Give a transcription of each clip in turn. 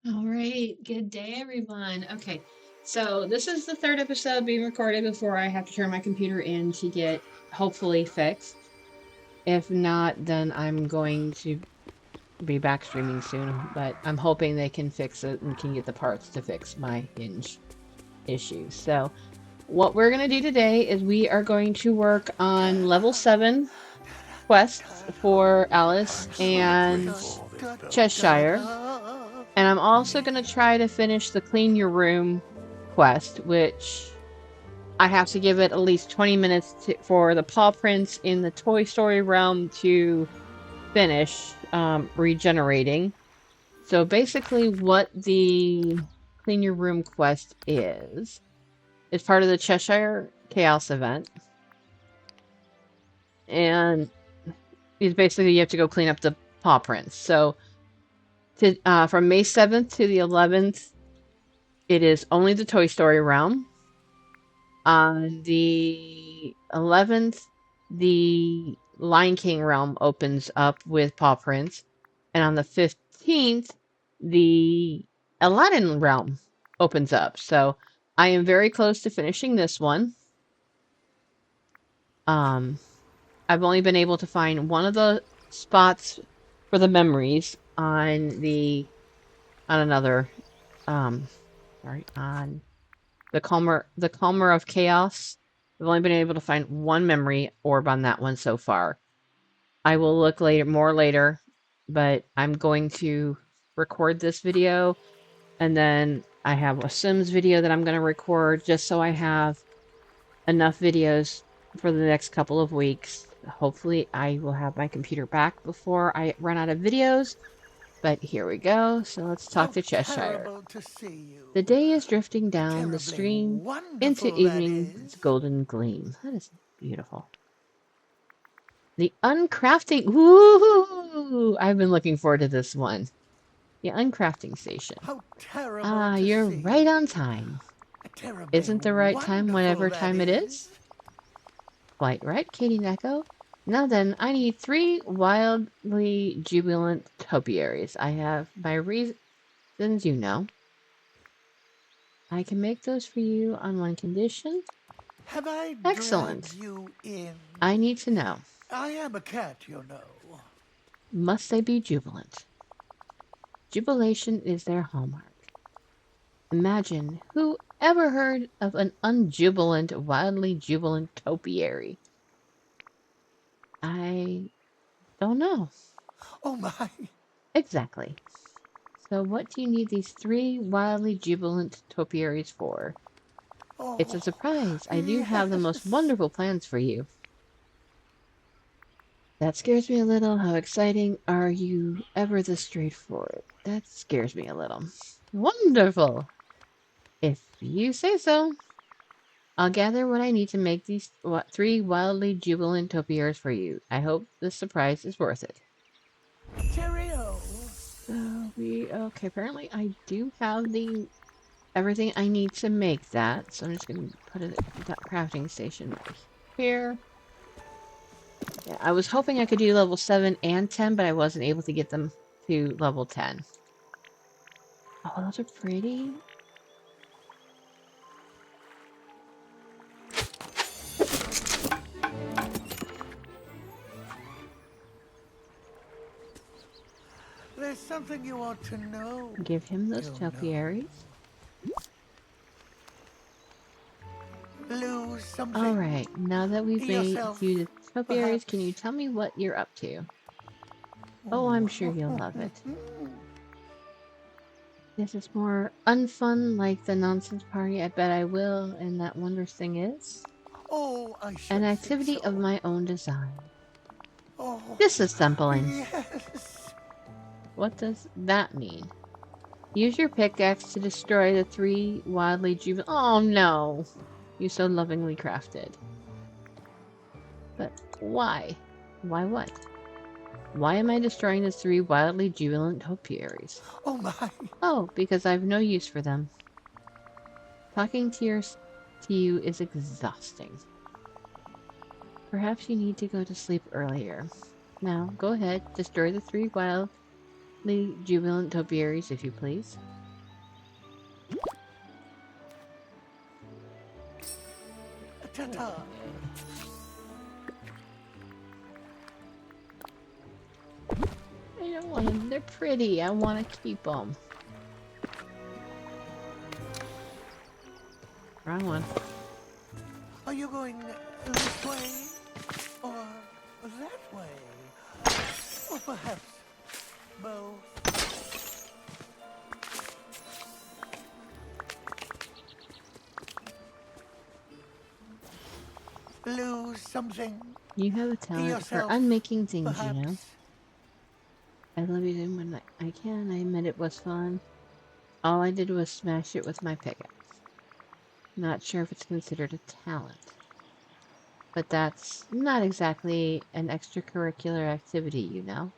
All right, good day, everyone. Okay, so this is the third episode being recorded before I have to turn my computer in to get hopefully fixed. If not, then I'm going to be back streaming soon, but I'm hoping they can fix it and can get the parts to fix my hinge issue. So, what we're going to do today is we are going to work on level 7 quests for Alice and Cheshire. And I'm also going to try to finish the clean your room quest, which I have to give it at least 20 minutes for the paw prints in the Toy Story realm to finish regenerating. So basically what the clean your room quest is part of the Cheshire Chaos event. And it's basically you have to go clean up the paw prints. So from May 7th to the 11th, it is only the Toy Story realm. On the 11th, the Lion King realm opens up with paw prints. And on the 15th, the Aladdin realm opens up. So I am very close to finishing this one. I've only been able to find one of the spots for the memories on another on the Calmer of Chaos. I've only been able to find one memory orb on that one so far. I will look more later, but I'm going to record this video, and then I have a Sims video that I'm going to record just so I have enough videos for the next couple of weeks. Hopefully I will have my computer back before I run out of videos. But here we go. So let's talk to Cheshire. The day is drifting down the stream into evening's golden gleam. That is beautiful. The uncrafting. Woo! I've been looking forward to this one. The uncrafting station. You're right on time. Isn't the right time whatever time it is? Quite right, Katie Neko. Now then, I need 3 wildly jubilant topiaries. I have my reasons, you know. I can make those for you on one condition. Have I Excellent. You in? I need to know. I am a cat, you know. Must they be jubilant? Jubilation is their hallmark. Imagine, who ever heard of an unjubilant, wildly jubilant topiary? I don't know. Oh my. Exactly. So what do you need these 3 wildly jubilant topiaries for? Oh, It's a surprise. I do have the most wonderful plans for you. That scares me a little. How exciting. Are you ever this straightforward? That scares me a little. Wonderful. If you say so. I'll gather what I need to make these 3 wildly jubilant topiaries for you. I hope this surprise is worth it. Cheerio. Okay, apparently I do have everything I need to make that. So I'm just going to put it at that crafting station right here. Yeah, I was hoping I could do level 7 and 10, but I wasn't able to get them to level 10. Oh, those are pretty. There's something you ought to know. Give him those topiaries. Lose something. Alright, now that we've made you the topiaries, can you tell me what you're up to? Oh, I'm sure you'll love it. This is more unfun like the nonsense party. I bet I will, and that wondrous thing is? Oh, an activity of my own design. Oh, Disassembling. yes. What does that mean? Use your pickaxe to destroy the 3 wildly jubilant. Oh no! You so lovingly crafted. But why? Why what? Why am I destroying the 3 wildly jubilant topiaries? Oh my! Oh, because I've no use for them. Talking to you is exhausting. Perhaps you need to go to sleep earlier. Now, go ahead, destroy the 3 wildly jubilant topiaries, if you please. Ta-ta. I don't want them. They're pretty. I want to keep them. Wrong one. Are you going this way or that way? Or perhaps both? Lose something You have a talent for yourself, unmaking things, you know. perhaps? I love you doing when I can. I admit it was fun. All I did was smash it with my pickaxe. Not sure if it's considered a talent. But that's not exactly an extracurricular activity, you know.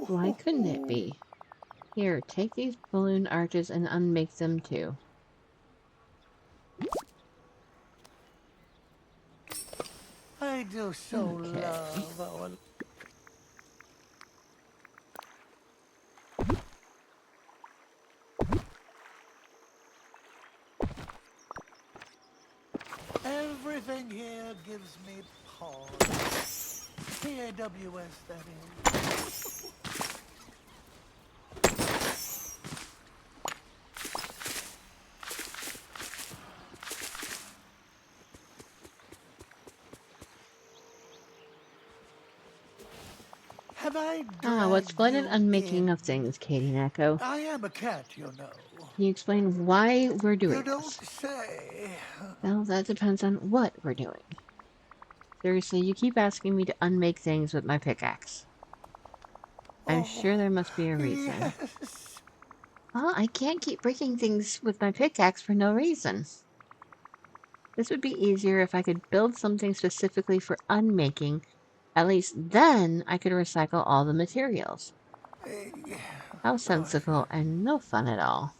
Why couldn't it be? Here, take these balloon arches and unmake them too. I do so Okay. love our... Everything here gives me pause. P-A-W-S, that is. Have I What's dragged splendid you unmaking in? of things, Katie and Echo? I am a cat, you know. Can you explain why we're doing You don't this? say. Well, that depends on what we're doing. Seriously, you keep asking me to unmake things with my pickaxe. I'm Oh, sure there must be a reason. yes. Well, I can't keep breaking things with my pickaxe for no reason. This would be easier if I could build something specifically for unmaking. At least then I could recycle all the materials. How sensible and no fun at all.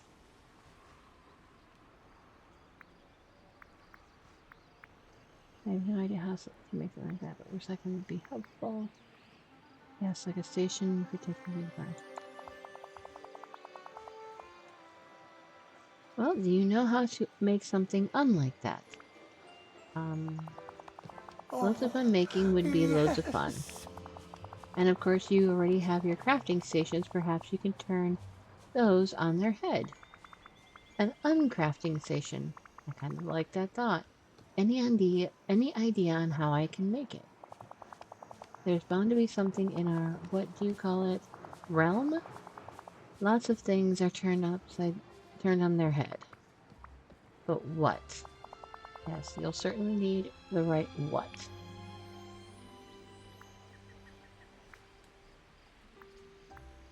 I have no idea how to make something like that, but recycling would be helpful. Yes, like a station for taking the back. Well, do you know how to make something unlike that? Loads of unmaking would be loads of fun. Yes. And of course, you already have your crafting stations. Perhaps you can turn those on their head. An uncrafting station. I kind of like that thought. Any idea on how I can make it? There's bound to be something in our, what do you call it, realm? Lots of things are turned on their head. But what? Yes, you'll certainly need the right what.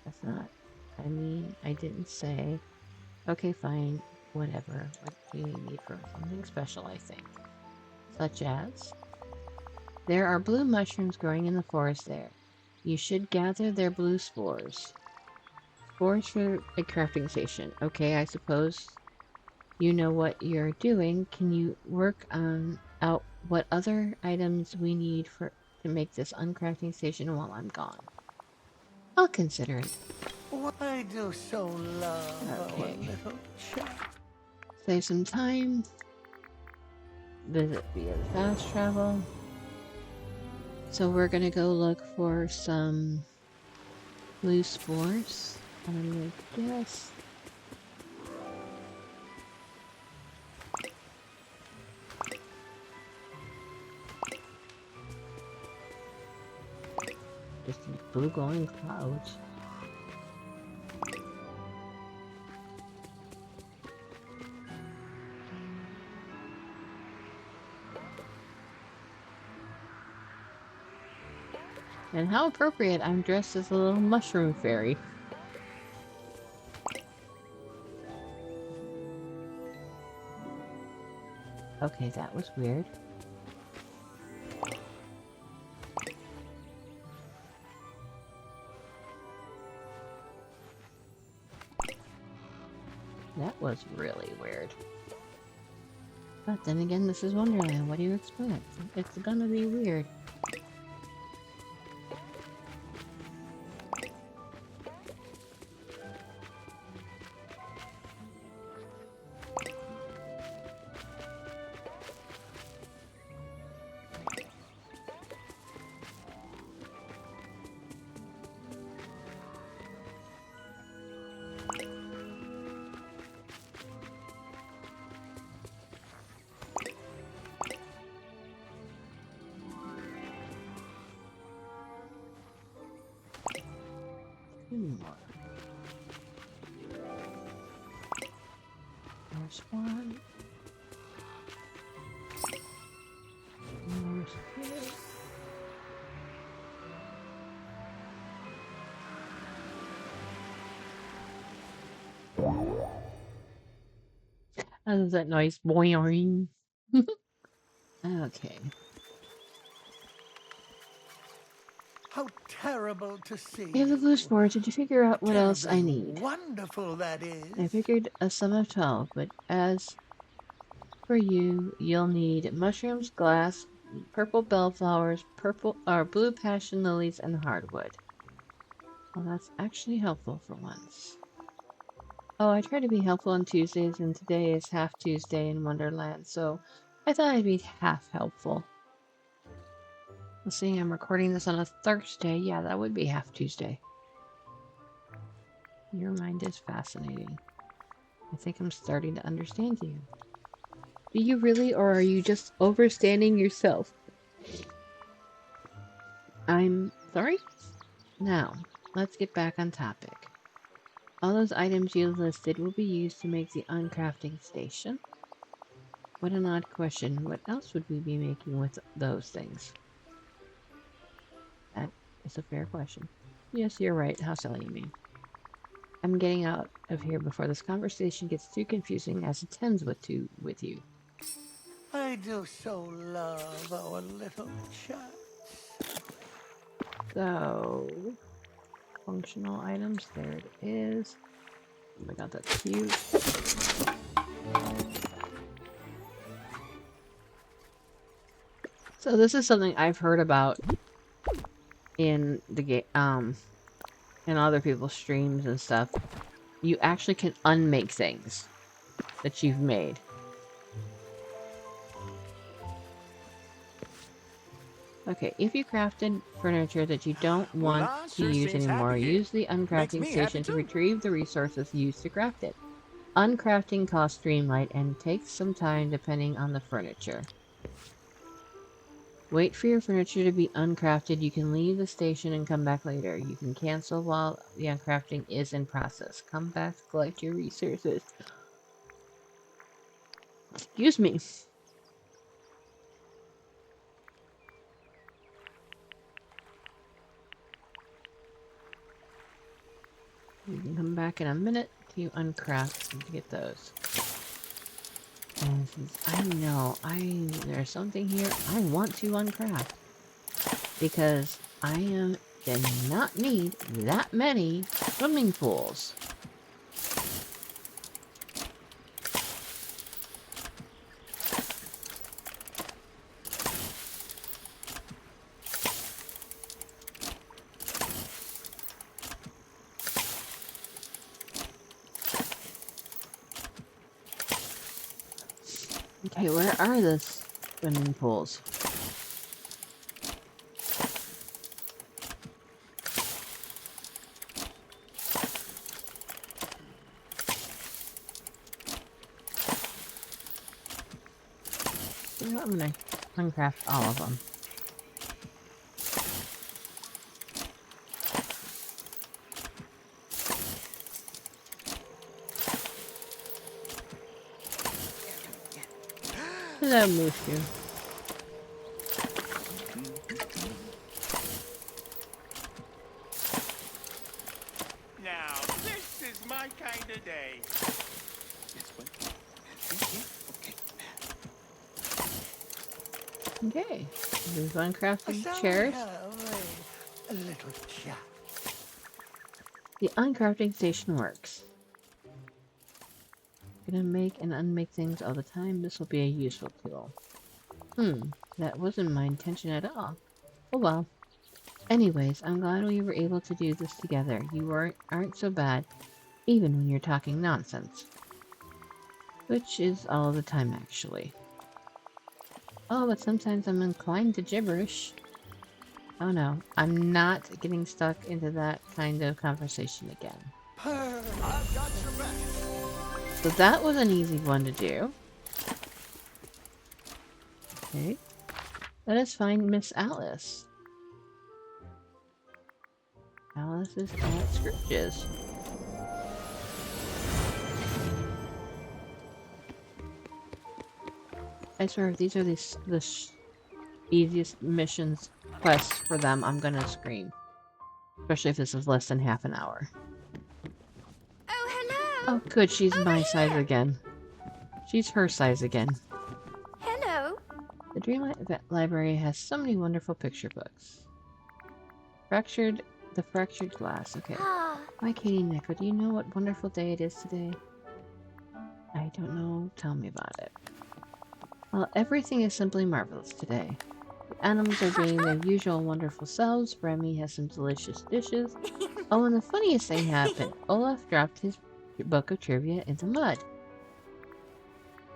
That's not, I didn't say. Okay, fine, whatever. What do you need for something special, I think? Such as, there are blue mushrooms growing in the forest there. You should gather their blue spores. Spores for a crafting station. Okay, I suppose you know what you're doing. Can you work on out what other items we need to make this uncrafting station while I'm gone? I'll consider it. I do so love our Okay. little chat. Save some time. Visit via fast travel. So we're gonna go look for some blue spores. I'm gonna guess. Just blue glowing clouds. And how appropriate, I'm dressed as a little mushroom fairy. Okay, that was weird. That was really weird. But then again, this is Wonderland. What do you expect? It's gonna be weird. more. There's one. There's two. How does that noise? Boing. Okay. How terrible to I have the see. clues for it. Did you figure out what else I Terribly need? wonderful, that is. I figured a sum of 12, but as for you, you'll need mushrooms, glass, purple bellflowers, purple or blue passion lilies, and hardwood. Well, that's actually helpful for once. Oh, I try to be helpful on Tuesdays, and today is half Tuesday in Wonderland, so I thought I'd be half helpful. Let's see, I'm recording this on a Thursday. Yeah, that would be half Tuesday. Your mind is fascinating. I think I'm starting to understand you. Do you really, or are you just overstanding yourself? I'm sorry? Now, let's get back on topic. All those items you listed will be used to make the uncrafting station. What an odd question. What else would we be making with those things? That is a fair question. Yes, you're right. How silly you mean. I'm getting out of here before this conversation gets too confusing as it tends with you. I do so love our little chat. So, functional items, there it is. Oh my god, that's cute. So this is something I've heard about in the game, in other people's streams and stuff. You actually can unmake things that you've made. Okay, if you crafted furniture that you don't want to use anymore, use the uncrafting station to retrieve the resources used to craft it. Uncrafting costs Dreamlight and takes some time depending on the furniture. Wait for your furniture to be uncrafted. You can leave the station and come back later. You can cancel while the uncrafting is in process. Come back to collect your resources. Excuse me. You can come back in a minute to uncraft and to get those. And since I know there's something here I want to uncraft, because I did not need that many swimming pools. Okay, where are the swimming pools? You know what, I'm gonna uncraft all of them. Hello, Mushu. Now, this is my kind of day. Okay, these uncrafted Shall we chairs. have a little chat? The uncrafting station works. Gonna make and unmake things all the time. This will be a useful tool. That wasn't my intention at all. Oh well. Anyways, I'm glad we were able to do this together. You aren't so bad, even when you're talking nonsense. Which is all the time, actually. Oh, but sometimes I'm inclined to gibberish. Oh no, I'm not getting stuck into that kind of conversation again. I've got your back. So that was an easy one to do. Okay. Let us find Miss Alice. Alice is at Scrooge's. I swear, if these are the easiest missions quests for them, I'm gonna scream. Especially if this is less than half an hour. Oh, hello. Oh, good, she's Over my size here. again. She's her size again. Hello. The Dreamlight Library has so many wonderful picture books. The Fractured Glass. Okay. Ah, Hi, Katie Nico. Do you know what wonderful day it is today? I don't know. Tell me about it. Well, everything is simply marvelous today. The animals are being their usual wonderful selves. Remy has some delicious dishes. Oh, and the funniest thing happened. Olaf dropped his book of trivia in the mud.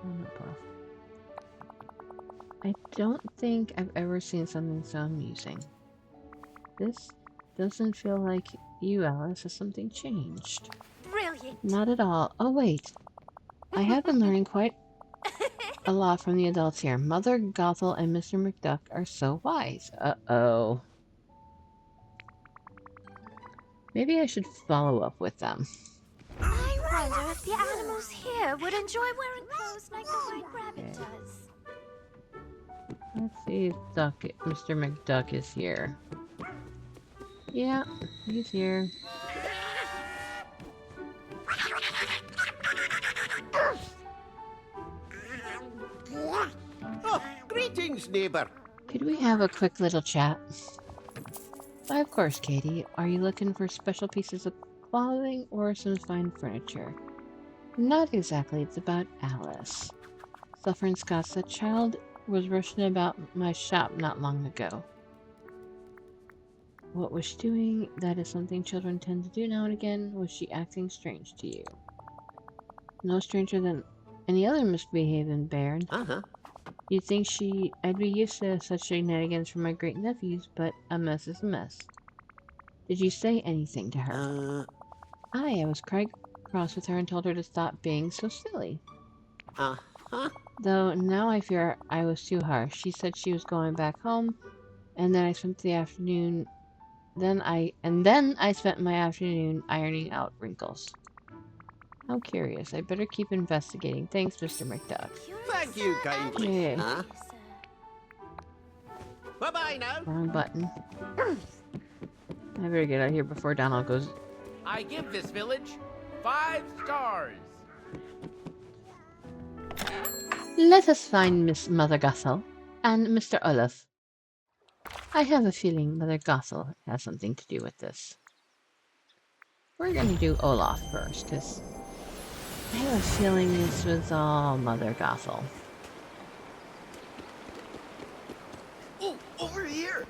Oh, no, Puff. I don't think I've ever seen something so amusing. This doesn't feel like you, Alice. Has something changed? brilliant. Not at all. Oh, wait. I have been learning quite a lot from the adults here. Mother Gothel and Mr. McDuck are so wise. Uh-oh. Maybe I should follow up with them. I wonder if the animals here would enjoy wearing clothes like the White Rabbit Okay. does. Let's see if Mr. McDuck is here. Yeah, he's here. Oh, greetings, neighbor. Could we have a quick little chat? Why, of course, Katie. Are you looking for special pieces of clothing or some fine furniture? Not exactly. It's about Alice. Suffering Scott's the child was rushing about my shop not long ago. What was she doing? That is something children tend to do now and again. Was she acting strange to you? No stranger than any other misbehaving bairn. Uh-huh. You'd think I'd be used to such shenanigans from my great nephews, but a mess is a mess. Did you say anything to her? I was quite cross with her and told her to stop being so silly. Uh-huh. Though now I fear I was too harsh. She said she was going back home, and then I spent the afternoon. Then I spent my afternoon ironing out wrinkles. How curious. I better keep investigating. Thanks, Mr. McDuck. Thank you kindly. Yeah. Huh? Bye-bye now. Wrong button. I better get out of here before Donald goes. I give this village 5 stars. Let us find Miss Mother Gothel and Mr. Olaf. I have a feeling Mother Gothel has something to do with this. We're going to do Olaf first, because I have a feeling this was all Mother Gothel. Oh, over here.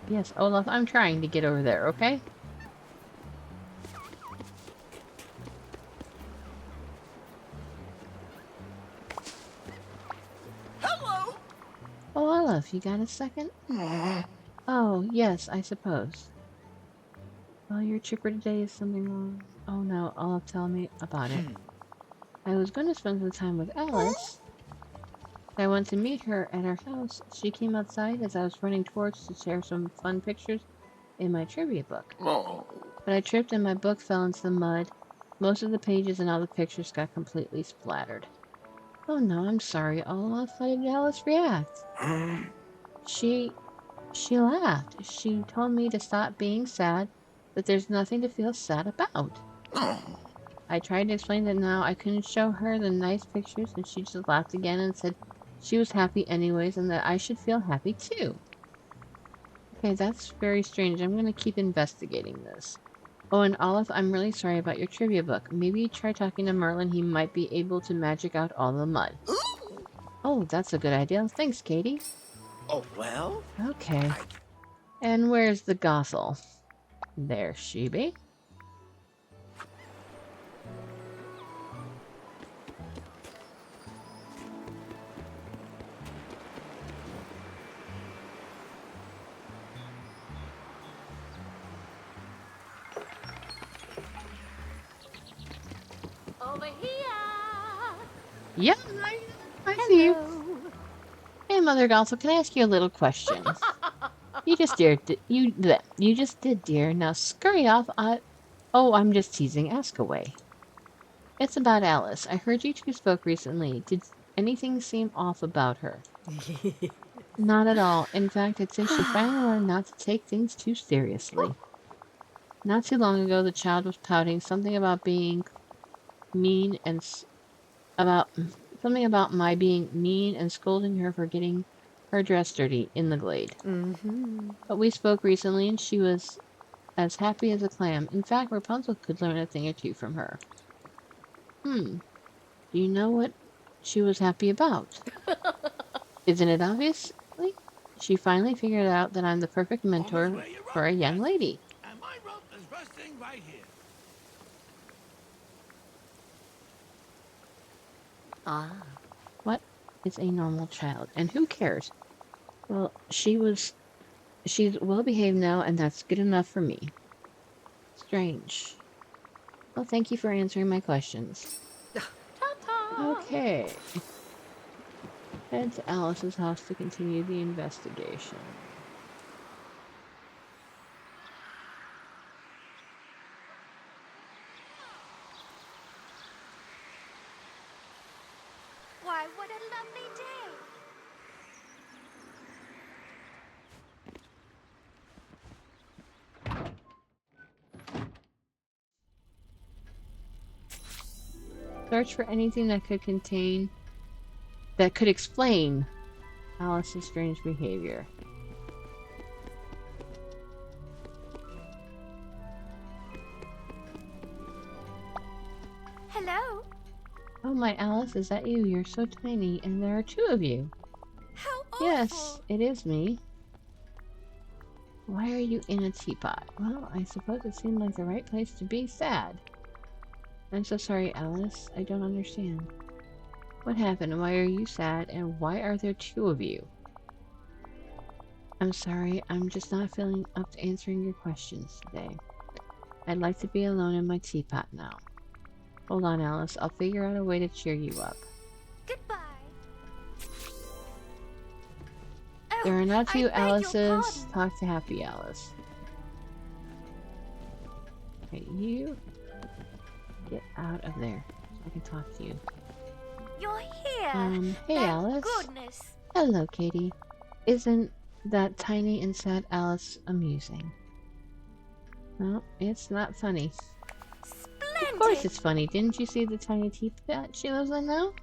Yes, Olaf, I'm trying to get over there, okay? Hello. Oh, Olaf, you got a second? Oh, yes, I suppose. Well, you're chipper today. Is something wrong? Oh no, Olaf, tell me about it. I was going to spend some time with Alice. I went to meet her at our house. She came outside as I was running towards to share some fun pictures in my trivia book. Oh. But I tripped and my book fell into the mud. Most of the pages and all the pictures got completely splattered. Oh no, I'm sorry, Olaf. How did Alice react? She laughed. She told me to stop being sad, that there's nothing to feel sad about. I tried to explain that now I couldn't show her the nice pictures, and she just laughed again and said she was happy anyways and that I should feel happy too. Okay, that's very strange. I'm going to keep investigating this. Oh, and Olaf, I'm really sorry about your trivia book. Maybe try talking to Merlin. He might be able to magic out all the mud. Oh, that's a good idea. Thanks, Katie. Oh, well. Okay. And where's the Gothel? There she be. Over here. Yeah, I see you. Hello. Hey, Mother Gothel, can I ask you a little question? You just you just did, dear. Now scurry off. Oh, I'm just teasing. Ask away. It's about Alice. I heard you two spoke recently. Did anything seem off about her? Not at all. In fact, I'd say she finally learned not to take things too seriously. Not too long ago, the child was pouting something about being mean and about something about my being mean and scolding her for getting her dress dirty in the glade. But we spoke recently, and she was as happy as a clam. In fact, Rapunzel could learn a thing or two from her. Do you know what she was happy about? Isn't it obviously? She finally figured out that I'm the perfect mentor for a young lady. And my rope is resting right here. What is a normal child? And who cares? Well, she's well behaved now, and that's good enough for me. Strange. Well, thank you for answering my questions. Okay. Head to Alice's house to continue the investigation. Why, what a lovely day. Search for anything that could explain Alice's strange behavior. Hello? Oh my Alice, is that you? You're so tiny, and there are two of you. How awful. Yes, it is me. Why are you in a teapot? Well, I suppose it seemed like the right place to be sad. I'm so sorry, Alice. I don't understand. What happened? Why are you sad? And why are there two of you? I'm sorry. I'm just not feeling up to answering your questions today. I'd like to be alone in my teapot now. Hold on, Alice. I'll figure out a way to cheer you up. Goodbye. There are not two I beg your Alices. pardon. Talk to Happy Alice. Okay, you get out of there so I can talk to you. You're here. Hey, Thank Alice. goodness. Hello, Katie. Isn't that tiny and sad Alice amusing? Well, it's not funny. Splendid. Of course it's funny. Didn't you see the tiny teapot she lives in now?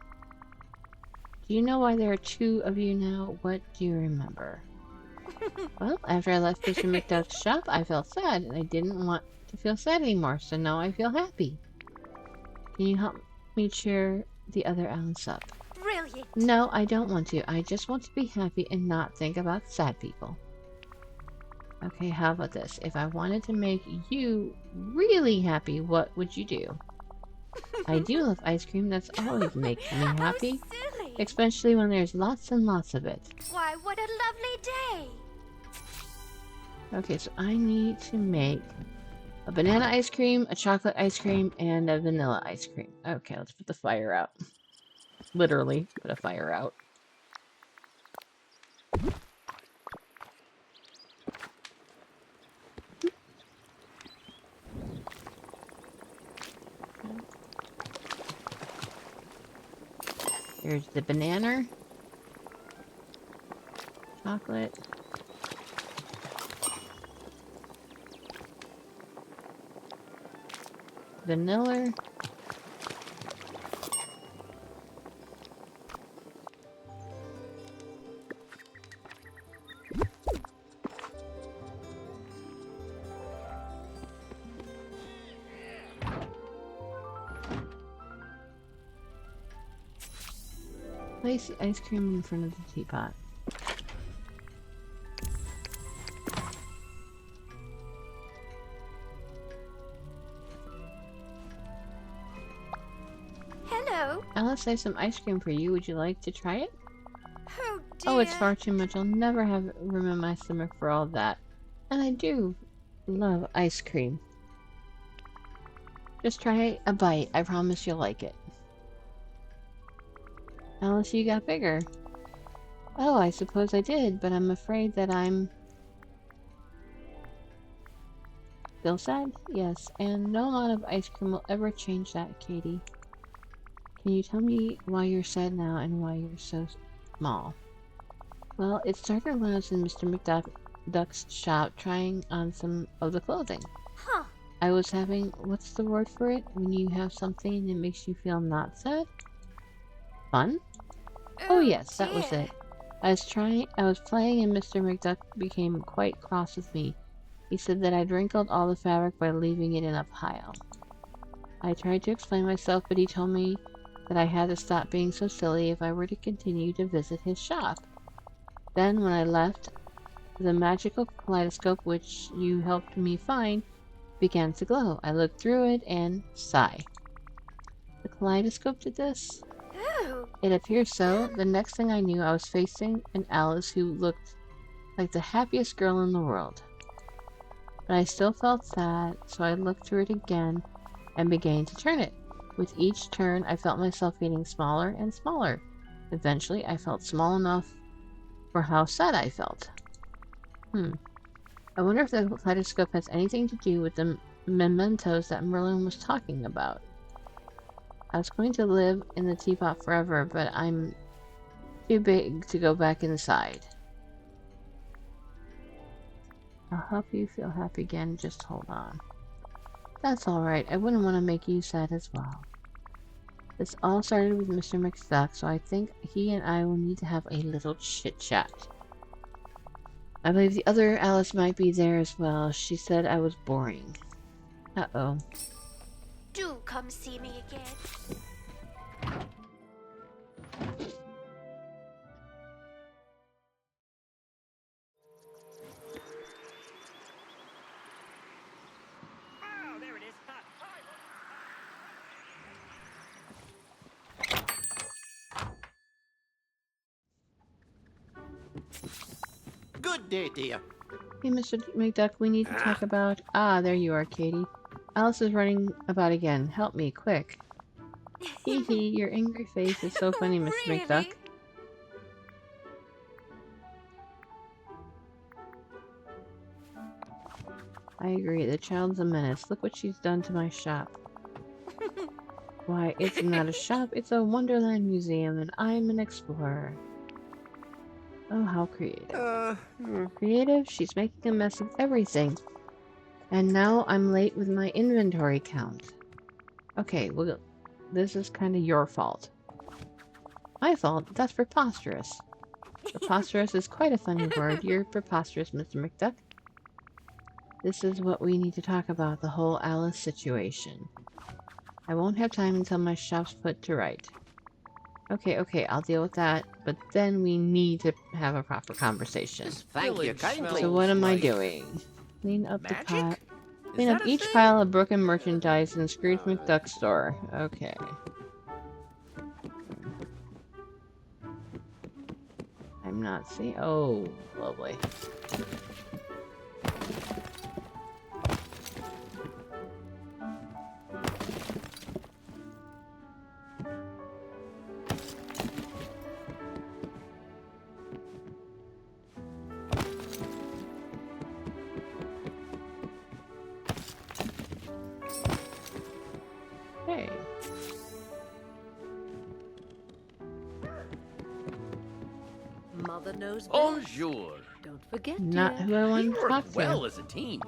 Do you know why there are two of you now? What do you remember? Well, after I left Mr. McDuck's shop, I felt sad, and I didn't want to feel sad anymore, so now I feel happy. Can you help me cheer the other Alice up? Brilliant. No, I don't want to. I just want to be happy and not think about sad people. Okay, how about this? If I wanted to make you really happy, what would you do? I do love ice cream. That's always makes me happy. Oh, silly. Especially when there's lots and lots of it. Why, what a lovely day. Okay, so I need to make a banana ice cream, a chocolate ice cream, and a vanilla ice cream. Okay, let's put the fire out. Literally, put a fire out. Here's the banana, chocolate, vanilla, place the ice cream in front of the teapot. Hello. Alice has some ice cream for you. Would you like to try it? Oh, dear. Oh, it's far too much. I'll never have room in my stomach for all that. And I do love ice cream. Just try a bite. I promise you'll like it. Alice, you got bigger. Oh, I suppose I did, but I'm afraid that I'm Still sad? Yes, and no amount of ice cream will ever change that, Katie. Can you tell me why you're sad now and why you're so small? Well, it started when I was in Mr. McDuck's shop trying on some of the clothing. Huh. I was having, what's the word for it? When you have something that makes you feel not sad? Fun? Oh yes, that was dear. it. I was playing and Mr. McDuck became quite cross with me. He said that I'd wrinkled all the fabric by leaving it in a pile. I tried to explain myself, but he told me that I had to stop being so silly if I were to continue to visit his shop. Then, when I left, the magical kaleidoscope which you helped me find began to glow. I looked through it and sigh. The kaleidoscope did this? Ooh. It appears so. The next thing I knew, I was facing an Alice who looked like the happiest girl in the world. But I still felt sad, so I looked through it again and began to turn it. With each turn, I felt myself getting smaller and smaller. Eventually, I felt small enough for how sad I felt. I wonder if the kaleidoscope has anything to do with the mementos that Merlin was talking about. I was going to live in the teapot forever, but I'm too big to go back inside. I'll help you feel happy again, just hold on. That's alright, I wouldn't want to make you sad as well. This all started with Mr. McDuck, so I think he and I will need to have a little chit-chat. I believe the other Alice might be there as well. She said I was boring. Uh-oh. Do come see me again. Oh, there it is. Good day, dear. Hey, Mr. McDuck, we need to talk about... Ah, there you are, Katie. Alice is running about again. Help me, quick. Hee hee, your angry face is so funny, Mr. Really? McDuck. I agree, the child's a menace. Look what she's done to my shop. Why, it's not a shop, it's a Wonderland museum, and I'm an explorer. Oh, how creative. Creative? She's making a mess of everything. And now I'm late with my inventory count. Okay, well, this is kind of your fault. My fault? That's preposterous. Preposterous is quite a funny word. You're preposterous, Mr. McDuck. This is what we need to talk about, the whole Alice situation. I won't have time until my shop's put to right. Okay, I'll deal with that, but then we need to have a proper conversation. Thank you Village kindly. So what am I like doing? Clean up the pile. magic? Clean Is up that a each thing? pile of broken merchandise in Scrooge McDuck's store. Okay. I'm not seeing. Oh, lovely. Hey. Mother knows best. Bonjour. Don't forget, Not dear. who I want You to work talk to. well as a team.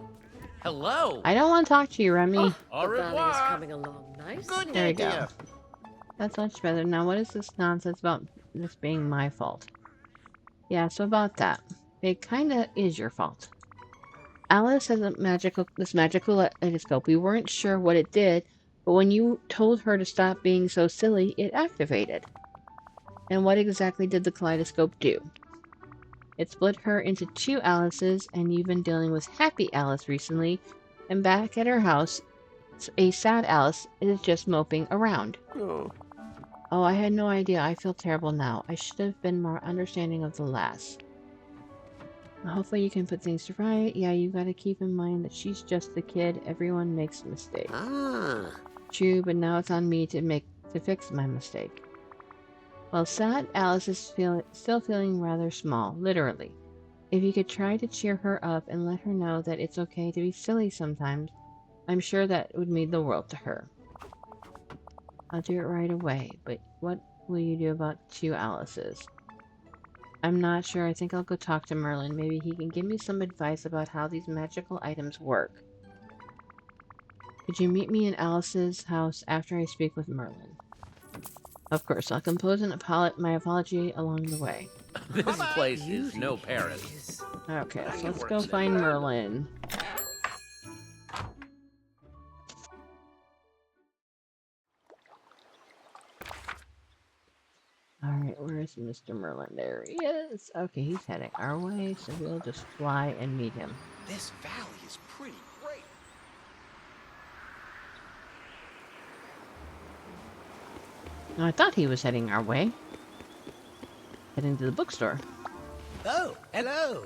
Hello. I don't want to talk to you, Remy. Au The valley is revoir. coming along nicely. Good There day, we go. dear. That's much better. Now, what is this nonsense about this being my fault? Yeah, so about that. It kinda is your fault. Alice has this magical kaleidoscope. We weren't sure what it did, but when you told her to stop being so silly, it activated. And what exactly did the kaleidoscope do? It split her into two Alices, and you've been dealing with Happy Alice recently, and back at her house, a sad Alice is just moping around. Oh, I had no idea. I feel terrible now. I should have been more understanding of the lass. Hopefully you can put things to right. Yeah, you gotta keep in mind that she's just a kid. Everyone makes mistakes. True, but now it's on me to fix my mistake. Well, sad Alice is still feeling rather small, literally. If you could try to cheer her up and let her know that it's okay to be silly sometimes, I'm sure that would mean the world to her. I'll do it right away, but what will you do about 2 Alices? I'm not sure. I think I'll go talk to Merlin. Maybe he can give me some advice about how these magical items work. Could you meet me in Alice's house after I speak with Merlin? Of course, I'll compose my apology along the way. This place is no Paris. Okay, I so can let's work go with find that. Merlin. Alright, where is Mr. Merlin? There he is. Okay, he's heading our way, so we'll just fly and meet him. This valley is pretty great. Now, I thought he was heading our way. Heading to the bookstore. Oh, hello.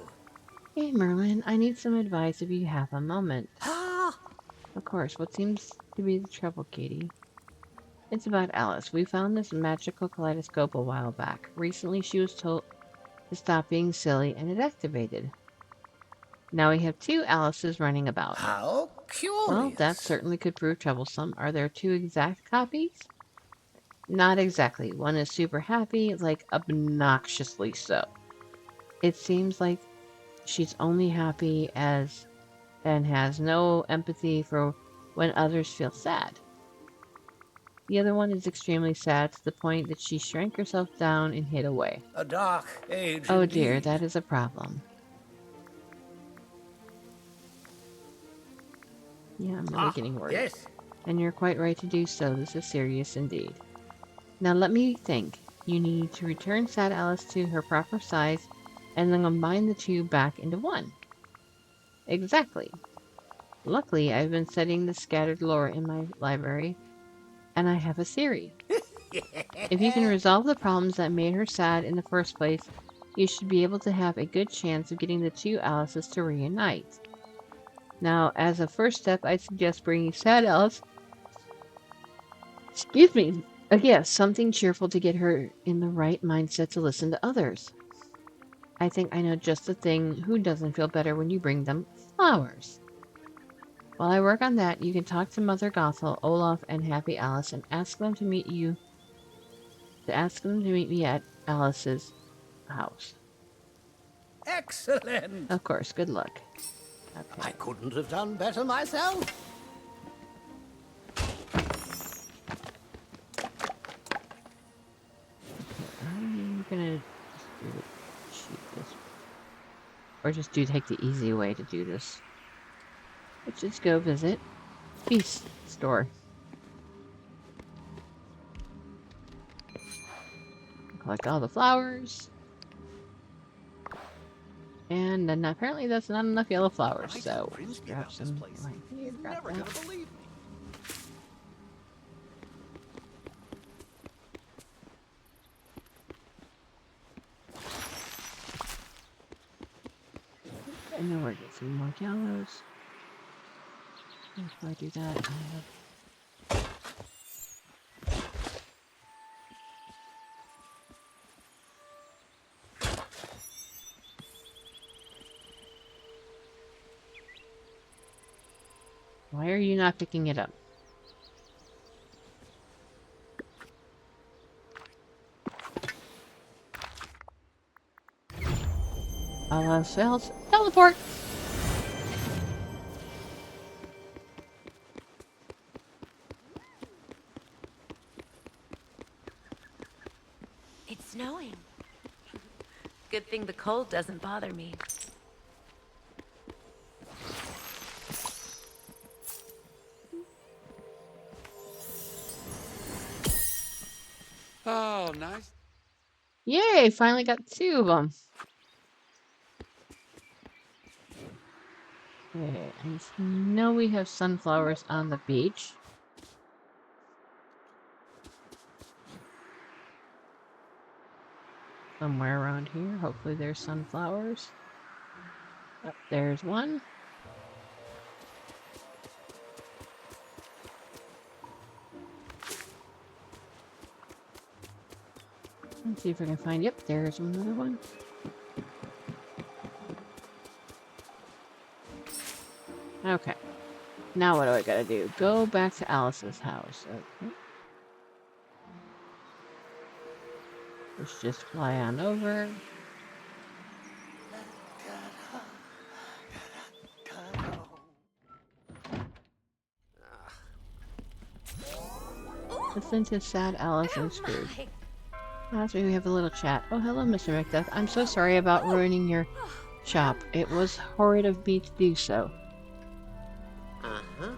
Hey, Merlin, I need some advice if you have a moment. Ah, Of course, what seems to be the trouble, Katie? It's about Alice. We found this magical kaleidoscope a while back. Recently, she was told to stop being silly, and it activated. Now we have 2 Alices running about. how curious. Well, that certainly could prove troublesome. Are there 2 exact copies? Not exactly. One is super happy, like obnoxiously so. It seems like she's only happy as and has no empathy for when others feel sad. The other one is extremely sad to the point that she shrank herself down and hid away. A dark age. Oh dear, indeed. that is a problem. Yeah, I'm really getting worried. Yes. And you're quite right to do so. This is serious indeed. Now let me think. You need to return Sad Alice to her proper size and then combine the 2 back into 1. Exactly. Luckily, I've been studying the scattered lore in my library, and I have a theory. If you can resolve the problems that made her sad in the first place, you should be able to have a good chance of getting the 2 Alices to reunite. Now, as a first step, I suggest bringing Sad Alice, a gift, something cheerful to get her in the right mindset to listen to others. I think I know just the thing. Who doesn't feel better when you bring them flowers? While I work on that, you can talk to Mother Gothel, Olaf, and Happy Alice and ask them to meet me at Alice's house. Excellent. Of course, good luck. I Okay. couldn't have done better myself. I'm gonna just do it cheapest. Or just take the easy way to do this. Let's just go visit Feast Store. Collect all the flowers. And then apparently that's not enough yellow flowers, When I so tell let's Grimsby grab about this some place, right here. he's Grab never that. gonna believe me. And then we're gonna get some more yellows. Before I do that, I have... Why are you not picking it up? Cells. Teleport! It's snowing. Good thing the cold doesn't bother me. Oh, nice. Yay! Finally got 2 of them. Okay, I know we have sunflowers on the beach. Somewhere around here. Hopefully there's sunflowers. Oh, there's one. Let's see if I can find... Yep, there's another one. Okay. Now what do I gotta do? Go back to Alice's house. Okay. Let's just fly on over. Listen to sad Alice and Scrooge. Last week we have a little chat. Oh, hello, Mr. Macduff. I'm so sorry about ruining your shop. It was horrid of me to do so. Uh-huh.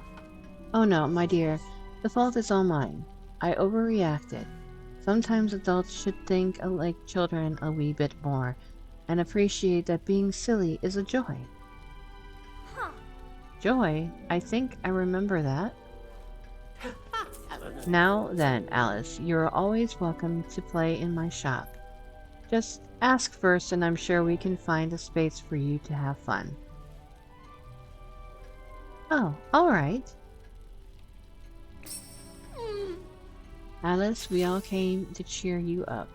Oh no, my dear. The fault is all mine. I overreacted. Sometimes adults should think like children a wee bit more, and appreciate that being silly is a joy. Huh. Joy? I think I remember that. Now then, Alice, you're always welcome to play in my shop. Just ask first and I'm sure we can find a space for you to have fun. Oh, alright. Alice, we all came to cheer you up.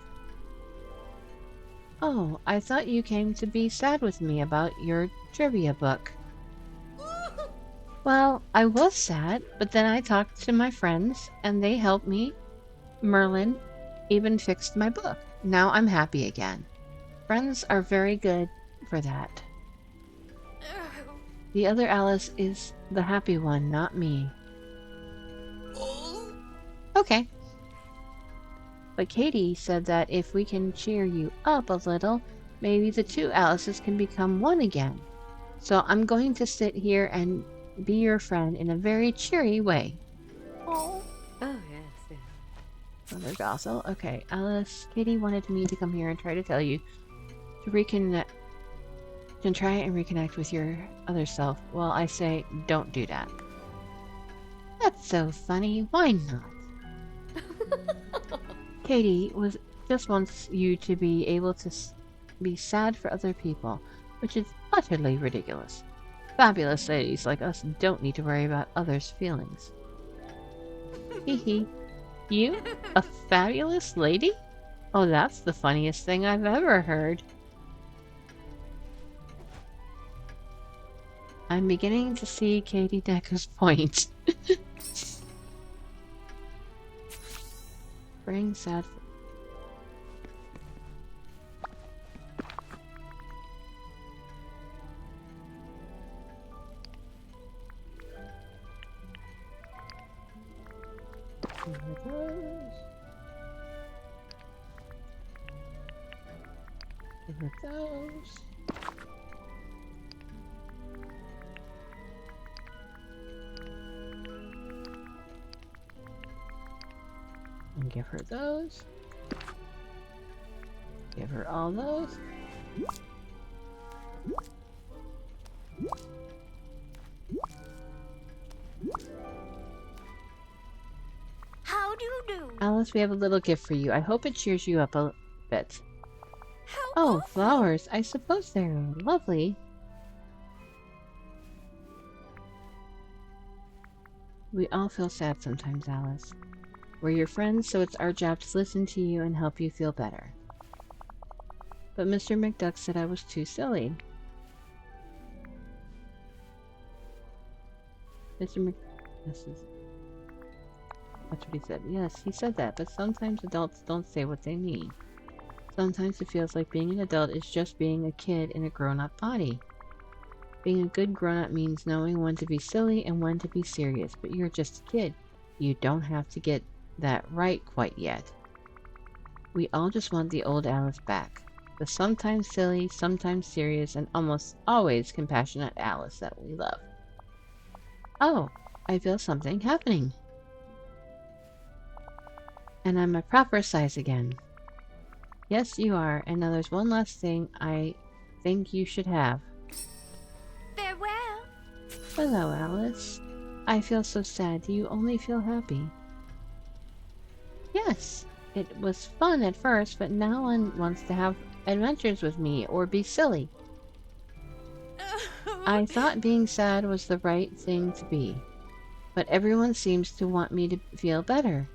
Oh, I thought you came to be sad with me about your trivia book. Well, I was sad, but then I talked to my friends, and they helped me. Merlin even fixed my book. Now I'm happy again. Friends are very good for that. The other Alice is the happy one, not me. Okay. But Katie said that if we can cheer you up a little, maybe the two Alices can become one again. So I'm going to sit here and be your friend in a very cheery way. Oh, yes, yes. Another gossel. Okay, Alice, Katie wanted me to come here and try to tell you to reconnect, to try and reconnect with your other self. Well, I say don't do that. That's so funny. Why not? Katie just wants you to be able to be sad for other people, which is utterly ridiculous. Fabulous ladies like us don't need to worry about others' feelings. Hee. You? A fabulous lady? Oh, that's the funniest thing I've ever heard. I'm beginning to see Katie Decker's point. Bring sad... Give her those. And give her those. Give her all those. How do you do? Alice, we have a little gift for you. I hope it cheers you up a bit. How Oh, awful. flowers. I suppose they're lovely. We all feel sad sometimes, Alice. We're your friends, so it's our job to listen to you and help you feel better. But Mr. McDuck said I was too silly. That's what he said. Yes, he said that, but sometimes adults don't say what they mean. Sometimes it feels like being an adult is just being a kid in a grown-up body. Being a good grown-up means knowing when to be silly and when to be serious, but you're just a kid. You don't have to get that right quite yet. We all just want the old Alice back. The sometimes silly, sometimes serious, and almost always compassionate Alice that we love. Oh, I feel something happening. And I'm a proper size again. Yes, you are. And now there's one last thing I think you should have. Farewell. Hello, Alice. I feel so sad. Do you only feel happy? Yes. It was fun at first, but now one wants to have adventures with me or be silly. I thought being sad was the right thing to be, but everyone seems to want me to feel better.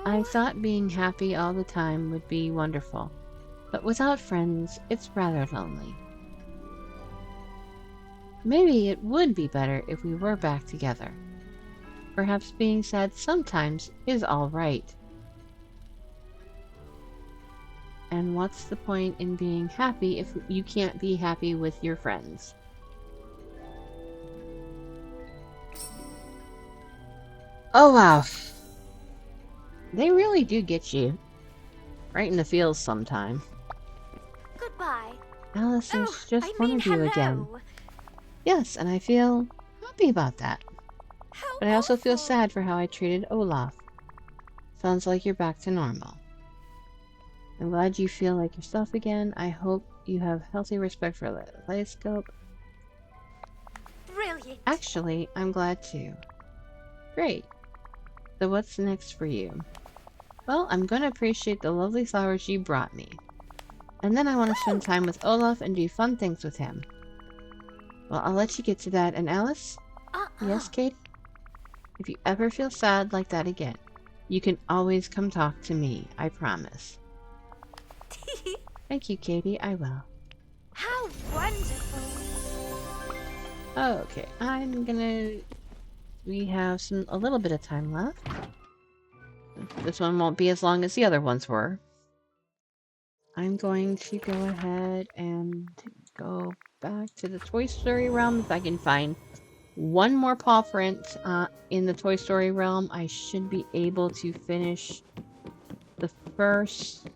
I thought being happy all the time would be wonderful, but without friends, it's rather lonely. Maybe it would be better if we were back together. Perhaps being sad sometimes is all right. And what's the point in being happy if you can't be happy with your friends? Oh wow. They really do get you right in the feels sometime. Goodbye. Alice, Oh, it's just I one mean of you again. hello. Yes, and I feel happy about that. How But I also feel awful. sad for how I treated Olaf. Sounds like you're back to normal. I'm glad you feel like yourself again. I hope you have healthy respect for the telescope. Brilliant. Actually, I'm glad too. Great. So what's next for you? Well, I'm going to appreciate the lovely flowers you brought me. And then I want to spend time with Olaf and do fun things with him. Well, I'll let you get to that. And Alice? Yes, Kate? If you ever feel sad like that again, you can always come talk to me. I promise. Thank you, Katie. I will. How wonderful. Okay, we have a little bit of time left. This one won't be as long as the other ones were. I'm going to go ahead and go back to the Toy Story realm. If I can find one more paw print in the Toy Story realm, I should be able to finish the first...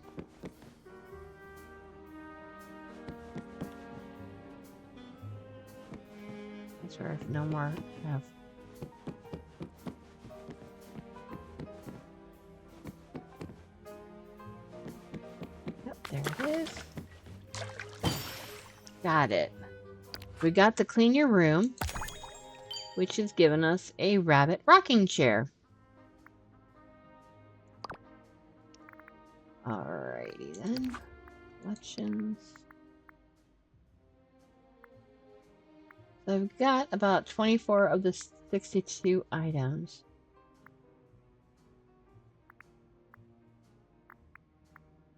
I swear if no more have... Yep, there it is. Got it. We got the Clean Your Room, which has given us a rabbit rocking chair. Alrighty then. Collections. So I've got about 24 of the 62 items.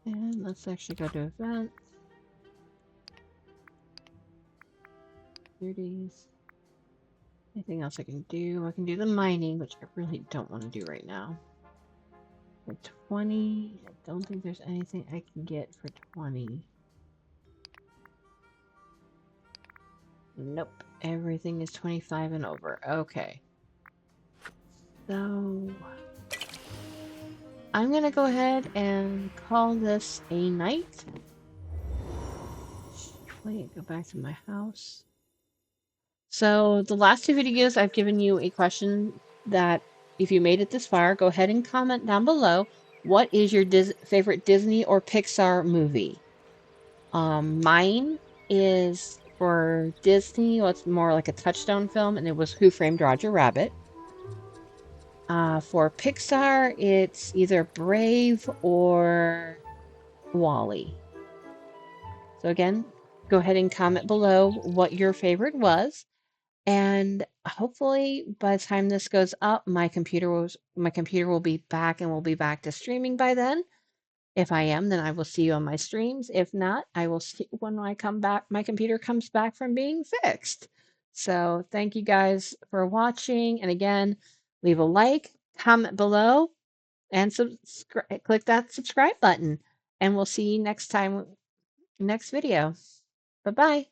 And let's actually go to events. Duties. Anything else I can do? I can do the mining, which I really don't want to do right now. For 20, I don't think there's anything I can get for 20. Nope. Everything is 25 and over. Okay. So I'm gonna go ahead and call this a night. Wait, go back to my house. So the last two videos I've given you a question that if you made it this far, go ahead and comment down below. What is your favorite Disney or Pixar movie? Mine is for Disney, well, it's more like a touchstone film, and it was Who Framed Roger Rabbit. For Pixar, it's either Brave or Wall-E. So again, go ahead and comment below what your favorite was. And hopefully by the time this goes up, my computer will be back and we'll be back to streaming by then. If I am, then I will see you on my streams. If not, I will see when I come back, my computer comes back from being fixed. So thank you guys for watching. And again, leave a like, comment below, and click that subscribe button. And we'll see you next time, next video. Bye-bye.